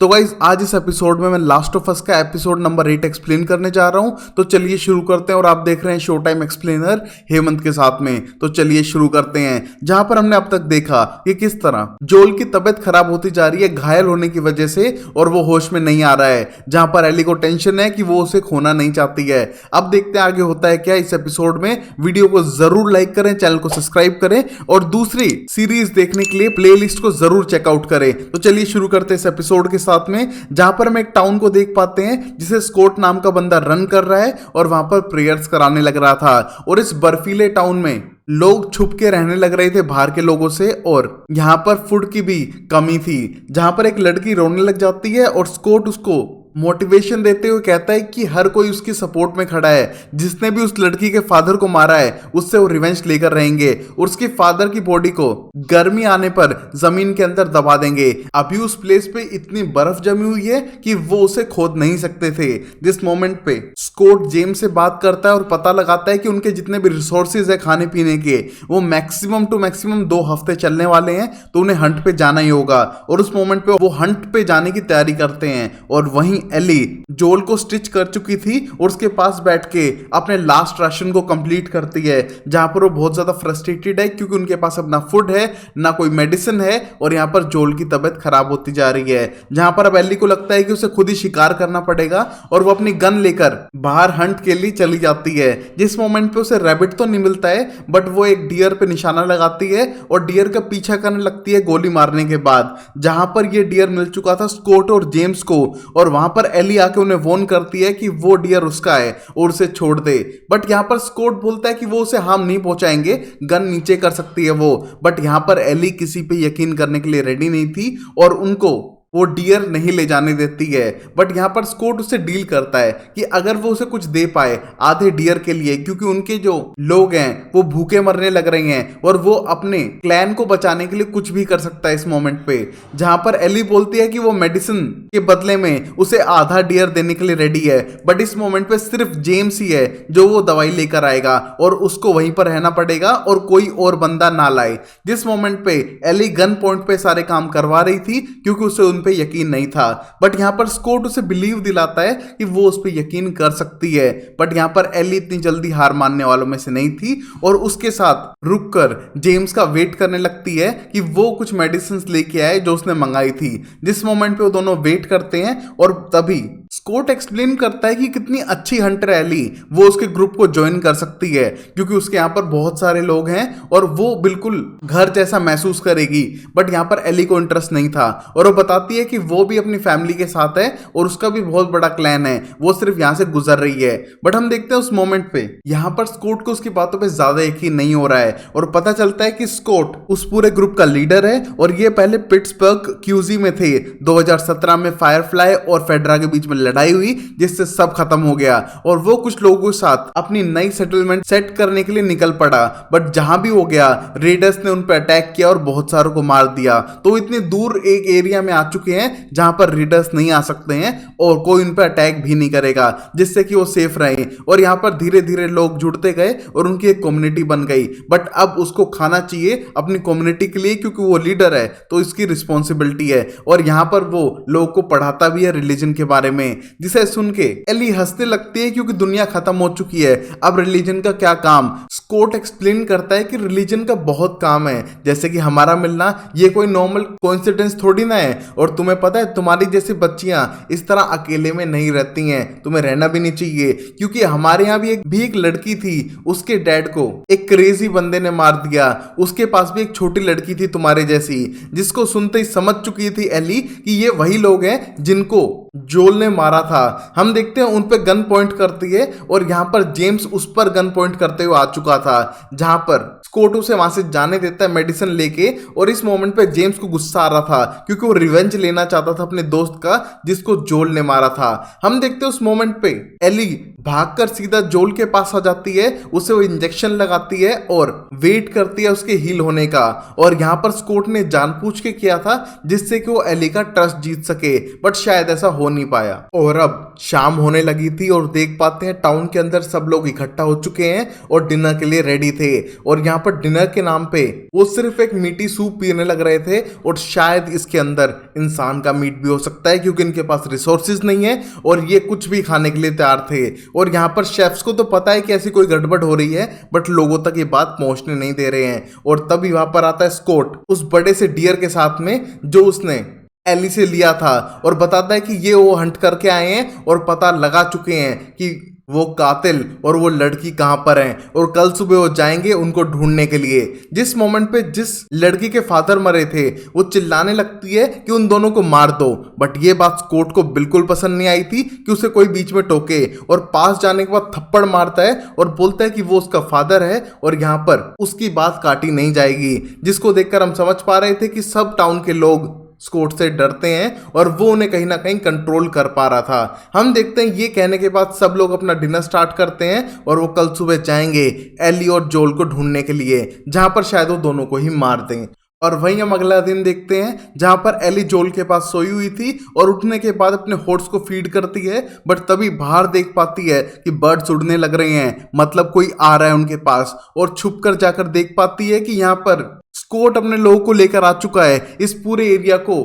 तो गाइस आज इस एपिसोड में मैं लास्ट ऑफ अस का एपिसोड नंबर 8 एक्सप्लेन करने जा रहा हूं। तो चलिए शुरू करते हैं। और आप देख रहे हैं शो टाइम एक्सप्लेनर हेमंत के साथ में। तो चलिए शुरू करते हैं जहां पर हमने अब तक देखा कि किस तरह जोल की तबीयत खराब होती जा रही है घायल होने की वजह से, और वो होश में नहीं आ रहा है। जहां पर एली को टेंशन है कि वो उसे खोना नहीं चाहती है। अब देखते हैं आगे होता है क्या इस एपिसोड में। वीडियो को जरूर लाइक करें, चैनल को सब्सक्राइब करें और दूसरी सीरीज देखने के लिए प्लेलिस्ट को जरूर चेकआउट करें। तो चलिए शुरू करते हैं इस एपिसोड के साथ में, जहां पर हम एक टाउन को देख पाते हैं जिसे स्कॉट नाम का बंदा रन कर रहा है और वहां पर प्रेयर्स कराने लग रहा था। और इस बर्फीले टाउन में लोग छुप के रहने लग रहे थे बाहर के लोगों से, और यहां पर फूड की भी कमी थी। जहां पर एक लड़की रोने लग जाती है और स्कॉट उसको मोटिवेशन देते हुए कहता है कि हर कोई उसकी सपोर्ट में खड़ा है। जिसने भी उस लड़की के फादर को मारा है उससे वो रिवेंज लेकर रहेंगे और उसके फादर की बॉडी को गर्मी आने पर जमीन के अंदर दबा देंगे। अभी उस प्लेस पे इतनी बर्फ जमी हुई है कि वो उसे खोद नहीं सकते थे। जिस मोमेंट पे स्कॉट जेम्स से बात करता है और पता लगाता है कि उनके जितने भी रिसोर्सेज है खाने पीने के वो मैक्सिमम टू मैक्सिमम 2 हफ्ते चलने वाले हैं, तो उन्हें हंट पे जाना ही होगा। और उस मोमेंट पे वो हंट पे जाने की तैयारी करते हैं। और वहीं एली जोल को स्टिच कर चुकी थी और उसके पास बैठ के अपने लास्ट राशन को कंप्लीट करती है। जहां पर वो बहुत ज्यादा फ्रस्ट्रेटेड है क्योंकि उनके पास अब ना फूड है ना कोई मेडिसिन है, और यहां पर जोल की तबीयत खराब होती जा रही है। जहां पर अब एली को लगता है कि उसे खुद ही शिकार करना पड़ेगा और वो अपनी गन लेकर बाहर हंट के लिए चली जाती है। जिस मोमेंट पे उसे रैबिट तो नहीं मिलता है, बट वो एक डियर पे निशाना लगाती है और डियर का पीछा करने लगती है गोली मारने के बाद। जहां पर ये डियर मिल चुका था स्कॉट और जेम्स को, और वहां पर एली आके उन्हें वॉर्न करती है कि वो डियर उसका है और उसे छोड़ दे। बट यहां पर स्कॉट बोलता है कि वो उसे हार्म नहीं पहुंचाएंगे, गन नीचे कर सकती है वो। बट यहां पर एली किसी पे यकीन करने के लिए रेडी नहीं थी और उनको वो डियर नहीं ले जाने देती है। बट यहां पर स्कॉट उससे डील करता है कि अगर वो उसे कुछ दे पाए आधे डियर के लिए, क्योंकि उनके जो लोग हैं वो भूखे मरने लग रहे हैं और वो अपने क्लैन को बचाने के लिए कुछ भी कर सकता है इस मोमेंट पे। जहां पर एली बोलती है कि वो मेडिसिन के बदले में उसे आधा डियर देने के लिए रेडी है। बट इस मोमेंट पे सिर्फ जेम्स ही है जो वो दवाई लेकर आएगा और उसको वहीं पर रहना पड़ेगा और कोई और बंदा ना लाए। जिस मोमेंट पे एली गन पॉइंट पे सारे काम करवा रही थी क्योंकि उसे उन पे यकीन नहीं था। बट यहां पर स्कॉट उसे बिलीव दिलाता है कि वो उस पे यकीन कर सकती है। बट यहां पर एली इतनी जल्दी हार मानने वालों में से नहीं थी और उसके साथ रुककर जेम्स का वेट करने लगती है कि वो कुछ मेडिसिन लेके आए जो उसने मंगाई थी। जिस मोमेंट पे वो दोनों वेट करते हैं और तभी स्कॉट एक्सप्लेन करता है कि कितनी अच्छी हंटर है एली, वो उसके ग्रुप को ज्वाइन कर सकती है क्योंकि उसके यहाँ पर बहुत सारे लोग हैं और वो बिल्कुल घर जैसा महसूस करेगी। बट यहाँ पर एली को इंटरेस्ट नहीं था और वो बताती है कि वो भी अपनी फैमिली के साथ है और उसका भी बहुत बड़ा क्लैन है, वो सिर्फ यहाँ से गुजर रही है। बट हम देखते हैं उस मोमेंट पे यहाँ पर स्कॉट को उसकी बातों पे ज्यादा यकीन नहीं हो रहा है और पता चलता है कि स्कॉट उस पूरे ग्रुप का लीडर है और ये पहले पिट्सबर्ग क्यूजी में थे। 2017 में फायरफ्लाई और फेडरा के बीच में लड़ाई हुई जिससे सब खत्म हो गया और वो कुछ लोगों के साथ अपनी नई सेटलमेंट सेट करने के लिए निकल पड़ा। बट जहां भी हो गया रेडर्स ने उन पर अटैक किया और बहुत सारों को मार दिया। तो इतनी दूर एक एरिया में आ चुके हैं जहां पर रेडर्स नहीं आ सकते हैं और कोई उन पर अटैक भी नहीं करेगा, जिससे कि वो सेफ रहे। और यहां पर धीरे धीरे लोग जुड़ते गए और उनकी एक कम्युनिटी बन गई। बट अब उसको खाना चाहिए अपनी कम्युनिटी के लिए क्योंकि वो लीडर है तो इसकी रिस्पॉन्सिबिलिटी है। और यहां पर वो लोग को पढ़ाता भी है रिलीजन के बारे में, जिसे सुन के एली हंसने लगती है क्योंकि दुनिया खत्म हो चुकी है, अब रिलीजन का क्या काम। स्कॉट एक्सप्लेन करता है कि रिलीजन का बहुत काम है, जैसे कि हमारा मिलना ये कोई नॉर्मल कोइंसिडेंस थोड़ी ना है। और तुम्हें पता है तुम्हारी जैसी बच्चियां इस तरह अकेले में नहीं रहती हैं, तुम्हें रहना भी नहीं चाहिए। क्योंकि हमारे यहाँ भी एक लड़की थी, उसके डैड को एक क्रेजी बंदे ने मार दिया। उसके पास भी एक छोटी लड़की थी तुम्हारे जैसी, जिसको सुनते ही समझ चुकी थी एली कि ये वही लोग हैं जिनको जोल ने मारा था। हम देखते हैं उन पे गन पॉइंट करती है और यहाँ पर जेम्स उस पर गन पॉइंट करते हुए आ चुका था। जहां पर स्कॉट उसे वहां से जाने देता है मेडिसिन लेके, और इस मोमेंट पे जेम्स को गुस्सा आ रहा था क्योंकि वो रिवेंज लेना चाहता था अपने दोस्त का जिसको जोल ने मारा था। हम देखते हैं उस मोमेंट पे एली भागकर सीधा जोल के पास आ जाती है, उसे वो इंजेक्शन लगाती है और वेट करती है उसके हील होने का। और यहाँ पर स्कॉट ने जानबूझ के किया था जिससे कि वो एली का ट्रस्ट जीत सके, बट शायद ऐसा हो नहीं पाया। और अब शाम होने लगी थी और देख पाते हैं टाउन के अंदर सब लोग इकट्ठा हो चुके हैं और डिनर के लिए रेडी थे। और यहाँ पर डिनर के नाम पे वो सिर्फ एक मीठी सूप पीने लग रहे थे और शायद इसके अंदर इंसान का मीट भी हो सकता है क्योंकि इनके पास रिसोर्सेज नहीं है और ये कुछ भी खाने के लिए तैयार थे। और यहाँ पर शेफ्स को तो पता है कि ऐसी कोई गड़बड़ हो रही है बट लोगों तक ये बात पहुंचने नहीं दे रहे हैं। और तभी वहां पर आता है स्कॉट उस बड़े से डियर के साथ में जो उसने एली से लिया था और बताता है कि ये वो हंट करके आए हैं और पता लगा चुके हैं कि वो कातिल और वो लड़की कहां पर है और कल सुबह वो जाएंगे उनको ढूंढने के लिए। जिस मोमेंट पे जिस लड़की के फादर मरे थे वो चिल्लाने लगती है कि उन दोनों को मार दो, बट ये बात स्कॉट को बिल्कुल पसंद नहीं आई थी कि उसे कोई बीच में टोके और पास जाने के बाद थप्पड़ मारता है और बोलता है कि वो उसका फादर है और यहाँ पर उसकी बात काटी नहीं जाएगी। जिसको देखकर हम समझ पा रहे थे कि सब टाउन के लोग स्कॉट से डरते हैं और वो उन्हें कहीं ना कहीं कंट्रोल कर पा रहा था। हम देखते हैं ये कहने के बाद सब लोग अपना डिनर स्टार्ट करते हैं और वो कल सुबह जाएंगे एली और जोल को ढूंढने के लिए जहां पर शायद वो दोनों को ही मार दें। और वहीं हम अगला दिन देखते हैं जहां पर एली जोल के पास सोई हुई थी और उठने के बाद अपने हॉर्स को फीड करती है बट तभी बाहर देख पाती है कि बर्ड्स उड़ने लग रहे हैं, मतलब कोई आ रहा है उनके पास। और छुप कर जाकर देख पाती है कि यहाँ पर स्कॉट अपने लोगों को लेकर आ चुका है इस पूरे एरिया को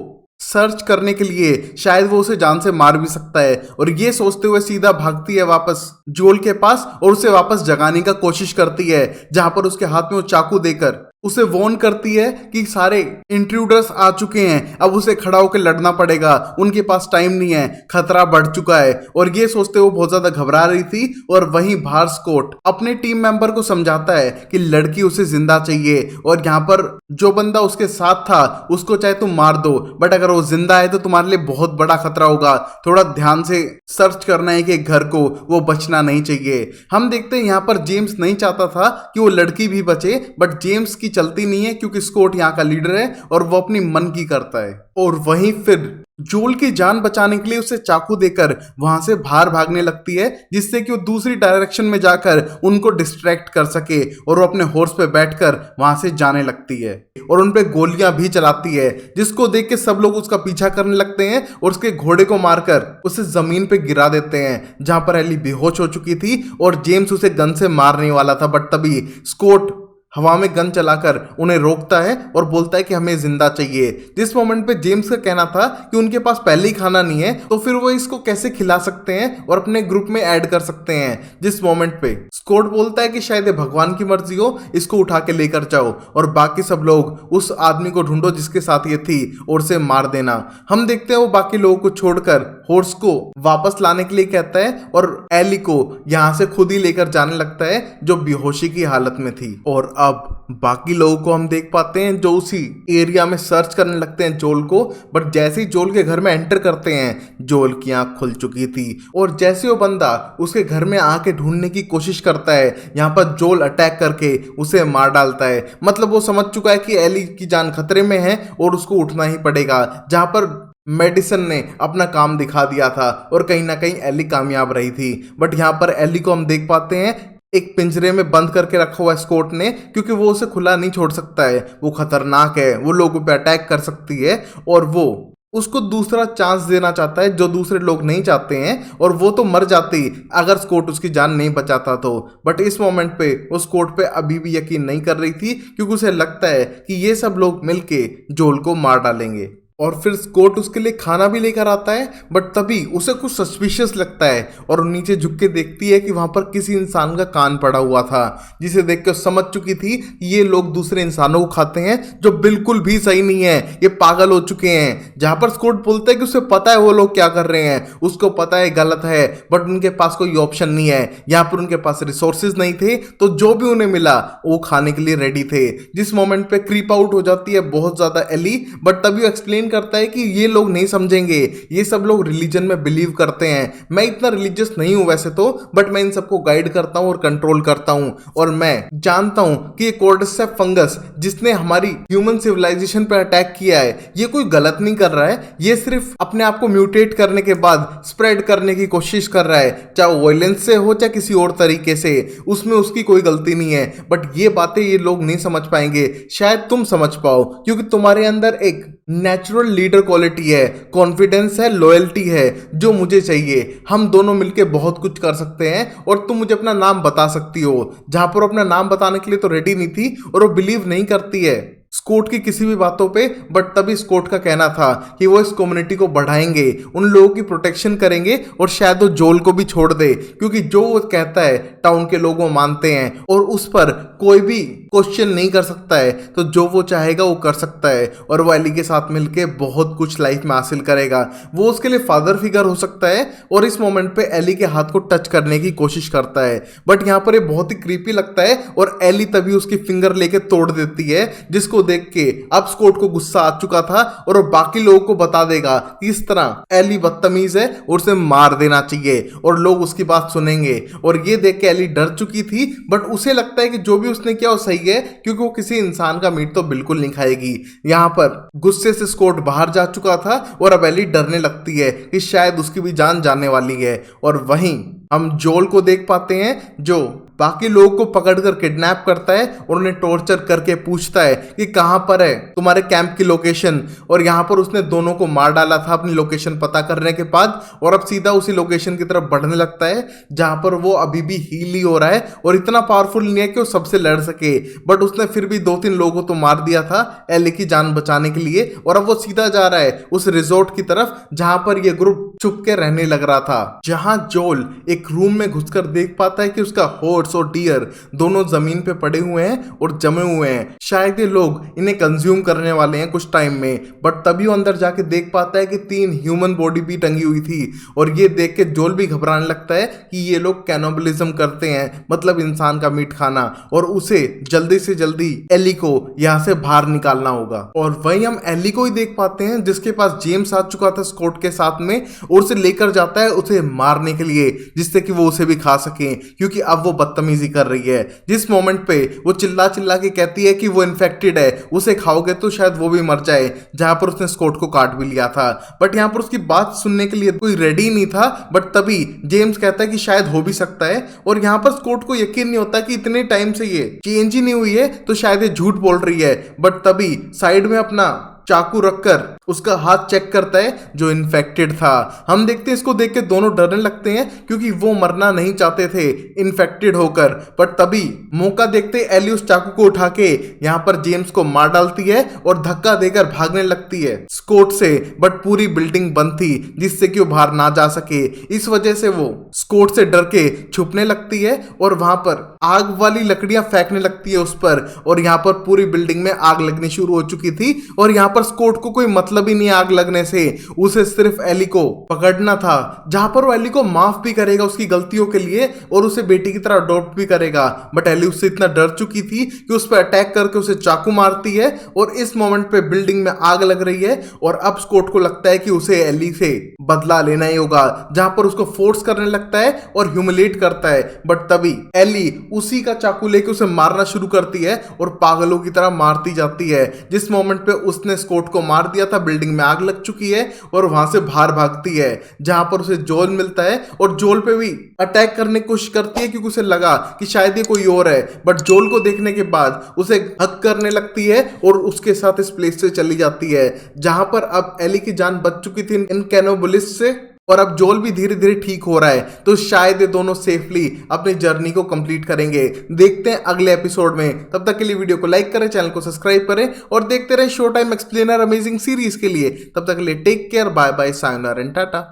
सर्च करने के लिए, शायद वो उसे जान से मार भी सकता है। और ये सोचते हुए सीधा भागती है वापस जोल के पास और उसे वापस जगाने का कोशिश करती है जहां पर उसके हाथ में वो चाकू देकर उसे वॉर्न करती है कि सारे इंट्रूडर्स आ चुके हैं, अब उसे खड़ा होकर लड़ना पड़ेगा, उनके पास टाइम नहीं है, खतरा बढ़ चुका है। और ये सोचते हुए बहुत ज्यादा घबरा रही थी। और वहीं बाहर स्कॉट अपने टीम मेंबर को समझाता है कि लड़की उसे जिंदा चाहिए और यहाँ पर जो बंदा उसके साथ था उसको चाहे तुम मार दो बट अगर वो जिंदा है तो तुम्हारे लिए बहुत बड़ा खतरा होगा, थोड़ा ध्यान से सर्च करना है कि घर को वो बचना नहीं चाहिए। हम देखते हैं यहाँ पर जेम्स नहीं चाहता था कि वो लड़की भी बचे बट जेम्स की चलती नहीं है क्योंकि स्कॉट यहाँ का लीडर है और वो अपनी मन की करता है। और वहीं फिर जोल की जान बचाने के लिए उसे चाकू देकर वहां से बाहर भागने लगती है जिससे कि वो दूसरी डायरेक्शन में जाकर उनको डिस्ट्रैक्ट कर सके और वो अपने हॉर्स पे बैठकर वहां से जाने लगती है और उन पे गोलियां भी चलाती है जिसको देख के सब लोग उसका पीछा करने लगते हैं और उसके घोड़े को मारकर उसे जमीन पे गिरा देते हैं जहां पर एली बेहोश हो चुकी थी और जेम्स उसे गन से मारने वाला था बट तभी स्कॉट हवा में गन चलाकर उन्हें रोकता है और बोलता है कि हमें जिंदा चाहिए। जिस मोमेंट पे जेम्स का कहना था कि उनके पास पहले ही खाना नहीं है तो फिर वो इसको कैसे खिला सकते हैं और अपने ग्रुप में ऐड कर सकते हैं। जिस मोमेंट पे स्कॉट बोलता है कि शायद भगवान की मर्जी हो, इसको उठा के लेकर जाओ और बाकी सब लोग उस आदमी को ढूंढो जिसके साथ ये थी और उसे मार देना। हम देखते हैं वो बाकी लोगों को छोड़कर हॉर्स को वापस लाने के लिए कहता है और एली को यहां से खुद ही लेकर जाने लगता है जो बेहोशी की हालत में थी। और अब बाकी लोगों को हम देख पाते हैं जो उसी एरिया में सर्च करने लगते हैं जोल को, बट जैसे ही जोल के घर में एंटर करते हैं जोल की आंख खुल चुकी थी और जैसे वो बंदा उसके घर में आके ढूंढने की कोशिश करता है यहाँ पर जोल अटैक करके उसे मार डालता है। मतलब वो समझ चुका है कि एली की जान खतरे में है और उसको उठना ही पड़ेगा। जहां पर मेडिसन ने अपना काम दिखा दिया था और कहीं ना कहीं एली कामयाब रही थी। बट यहाँ पर एली को हम देख पाते हैं एक पिंजरे में बंद करके रखा हुआ है स्कॉट ने क्योंकि वो उसे खुला नहीं छोड़ सकता है, वो खतरनाक है, वो लोगों पे अटैक कर सकती है और वो उसको दूसरा चांस देना चाहता है जो दूसरे लोग नहीं चाहते हैं और वो तो मर जाती अगर स्कॉट उसकी जान नहीं बचाता तो। बट इस मोमेंट पे वो स्कॉट पे अभी भी यकीन नहीं कर रही थी क्योंकि उसे लगता है कि ये सब लोग मिलके जोल को मार डालेंगे। और फिर स्कॉट उसके लिए खाना भी लेकर आता है बट तभी उसे कुछ सस्पिशियस लगता है और नीचे झुक के देखती है कि वहां पर किसी इंसान का कान पड़ा हुआ था जिसे देख कर समझ चुकी थी कि ये लोग दूसरे इंसानों को खाते हैं जो बिल्कुल भी सही नहीं है, ये पागल हो चुके हैं। जहां पर स्कॉट बोलता है कि उसे पता है वो लोग क्या कर रहे हैं, उसको पता है गलत है बट उनके पास कोई ऑप्शन नहीं है, यहाँ पर उनके पास रिसोर्सेज नहीं थे तो जो भी उन्हें मिला वो खाने के लिए रेडी थे। जिस मोमेंट पे क्रीप आउट हो जाती है बहुत ज्यादा एली, बट तभी वो एक्सप्लेन करता है कि ये लोग नहीं समझेंगे, ये सब लोग रिलीजन में बिलीव करते हैं, मैं इतना रिलीजियस नहीं हूं वैसे तो बट मैं इन सबको गाइड करता हूं और कंट्रोल करता हूं और मैं जानता हूं कि ये कॉर्डिसेप्स फंगस जिसने हमारी ह्यूमन सिविलाइजेशन पर अटैक किया है ये कोई गलत नहीं कर रहा है, ये सिर्फ अपने आप को म्यूटेट करने के बाद स्प्रेड करने की कोशिश कर रहा है, चाहे वायलेंस से हो चाहे किसी और तरीके से, उसमें उसकी कोई गलती नहीं है। बट ये बातें ये लोग नहीं समझ पाएंगे, शायद तुम समझ पाओ क्योंकि तुम्हारे अंदर एक नेचुरल लीडर क्वालिटी है, कॉन्फिडेंस है, लॉयल्टी है जो मुझे चाहिए। हम दोनों मिलके बहुत कुछ कर सकते हैं और तुम मुझे अपना नाम बता सकती हो। जहां पर वो अपना नाम बताने के लिए तो रेडी नहीं थी और वो बिलीव नहीं करती है स्कॉट की किसी भी बातों पे, बट तभी स्कॉट का कहना था कि वो इस कम्युनिटी को बढ़ाएंगे, उन लोगों की प्रोटेक्शन करेंगे और शायद वो जोल को भी छोड़ दे, क्योंकि जो वो कहता है टाउन के लोग वो मानते हैं और उस पर कोई भी क्वेश्चन नहीं कर सकता है। तो जो वो चाहेगा वो कर सकता है और वो एली के साथ मिलके बहुत कुछ लाइफ में हासिल करेगा। वो उसके लिए फादर फिगर हो सकता है और इस मोमेंट पे एली के हाथ को टच करने की कोशिश करता है, बट यहाँ पर ये बहुत ही क्रीपी लगता है और एली तभी उसकी फिंगर लेके तोड़ देती है, जिसको देख के अब स्कॉट को गुस्सा आ चुका था और वो बाकी लोगों को बता देगा कि इस तरह एली बदतमीज है और उसे मार देना चाहिए और लोग उसकी बात सुनेंगे। और ये देख के एली डर चुकी थी, बट उसे लगता है कि जो भी उसने किया वो सही है, क्योंकि वो किसी इंसान का मीट तो बिल्कुल नहीं खाएगी। यहाँ पर गुस्से से स्कॉट बाहर जा चुका था और अब एली डरने लगती है कि शायद उसकी भी जान जाने वाली है। और वहीं हम जोल को देख पाते हैं जो बाकी लोगों को पकड़कर किडनैप करता है और उन्हें टॉर्चर करके पूछता है कि कहां पर है तुम्हारे कैंप की लोकेशन। और यहां पर उसने दोनों को मार डाला था अपनी लोकेशन पता करने के बाद, और अब सीधा उसी लोकेशन की तरफ बढ़ने लगता है जहां पर वो अभी भी हील ही हो रहा है और इतना पावरफुल नहीं है कि वो सबसे लड़ सके, बट उसने फिर भी 2-3 लोगों को तो मार दिया था एली की जान बचाने के लिए। और अब वो सीधा जा रहा है उस रिजॉर्ट की तरफ जहां पर ये ग्रुप चुप के रहने लग रहा था, जहां जोल एक रूम में घुसकर देख पाता है कि उसका हॉर्स और डियर दोनों जमीन पे पड़े हुए हैं और जमे हुए हैं। शायद ये लोग इन्हें कंज्यूम करने वाले हैं कुछ टाइम में, बट तभी वो अंदर जाके देख पाता है कि 3 ह्यूमन बॉडी भी टंगी हुई थी। और ये देख के जोल भी घबराने लगता है कि ये लोग कैनोबलिज्म करते हैं, मतलब इंसान का मीट खाना, और उसे जल्दी से जल्दी एली को यहाँ से बाहर निकालना होगा। और वहीं हम एली को ही देख पाते हैं जिसके पास जेम्स आ चुका था स्कॉट के साथ में और उसे लेकर जाता है उसे मारने के लिए, जिससे कि वो उसे भी खा सके, क्योंकि अब वो बदतमीजी कर रही है। जिस मोमेंट पे वो चिल्ला चिल्ला के कहती है कि वो इन्फेक्टेड है, उसे खाओगे तो शायद वो भी मर जाए, जहां पर उसने स्कॉट को काट भी लिया था। बट यहां पर उसकी बात सुनने के लिए कोई रेडी नहीं था, बट तभी जेम्स कहता है कि शायद हो भी सकता है। और यहां पर स्कॉट को यकीन नहीं होता कि इतने टाइम से ये चेंज ही नहीं हुई है, तो शायद ये झूठ बोल रही है। बट तभी साइड में अपना चाकू रखकर उसका हाथ चेक करता है जो इन्फेक्टेड था। हम देखते हैं इसको देख के दोनों डरने लगते हैं, क्योंकि वो मरना नहीं चाहते थे इन्फेक्टेड होकर। पर तभी मौका देखते एली उस चाकू को उठा के यहाँ पर जेम्स को मार डालती है और धक्का देकर भागने लगती है स्कॉट से, बट पूरी बिल्डिंग बंद थी जिससे कि वो बाहर ना जा सके। इस वजह से वो स्कॉट से डर के छुपने लगती है और वहां पर आग वाली लकड़ियां फेंकने लगती है उस पर, और यहाँ पर पूरी बिल्डिंग में आग लगनी शुरू हो चुकी थी। और यहाँ पर स्कॉट को कोई मतलब ही नहीं आग लगने से, उसे सिर्फ एली को पकड़ना था, जहां पर वो एली को माफ भी करेगा उसकी गलतियों के लिए और उसे बेटी की तरह अडॉप्ट भी करेगा। बट एली उससे इतना डर चुकी थी कि उस पर अटैक करके उसे चाकू मारती है और इस मोमेंट पे बिल्डिंग में आग लग रही है। और अब स्कॉट को लगता है कि उसे एली से बदला लेना ही होगा, जहां पर उसको फोर्स करने लगता है और ह्यूमिलेट करता है। बट तभी एली उसी का चाकू लेके उसे मारना शुरू करती है और पागलों की तरह मारती जाती है। जिस मोमेंट पे उसने स्कॉट को मार दिया था, बिल्डिंग में आग लग चुकी है और वहां से बाहर भागती है, जहां पर उसे जोल मिलता है और जोल पे भी अटैक करने की कोशिश करती है, क्योंकि उसे लगा कि शायद ये कोई और है। बट जोल को देखने के बाद उसे हक करने लगती है और उसके साथ इस प्लेस से चली जाती है, जहां पर अब एली की जान बच चुकी थी इन कैनोबलिस्ट से। और अब जोल भी धीरे धीरे ठीक हो रहा है, तो शायद ये दोनों सेफली अपनी जर्नी को कंप्लीट करेंगे। देखते हैं अगले एपिसोड में। तब तक के लिए वीडियो को लाइक करें, चैनल को सब्सक्राइब करें और देखते रहे show time explainer amazing series के लिए। तब तक के लिए take care, bye bye, sayonara and Tata.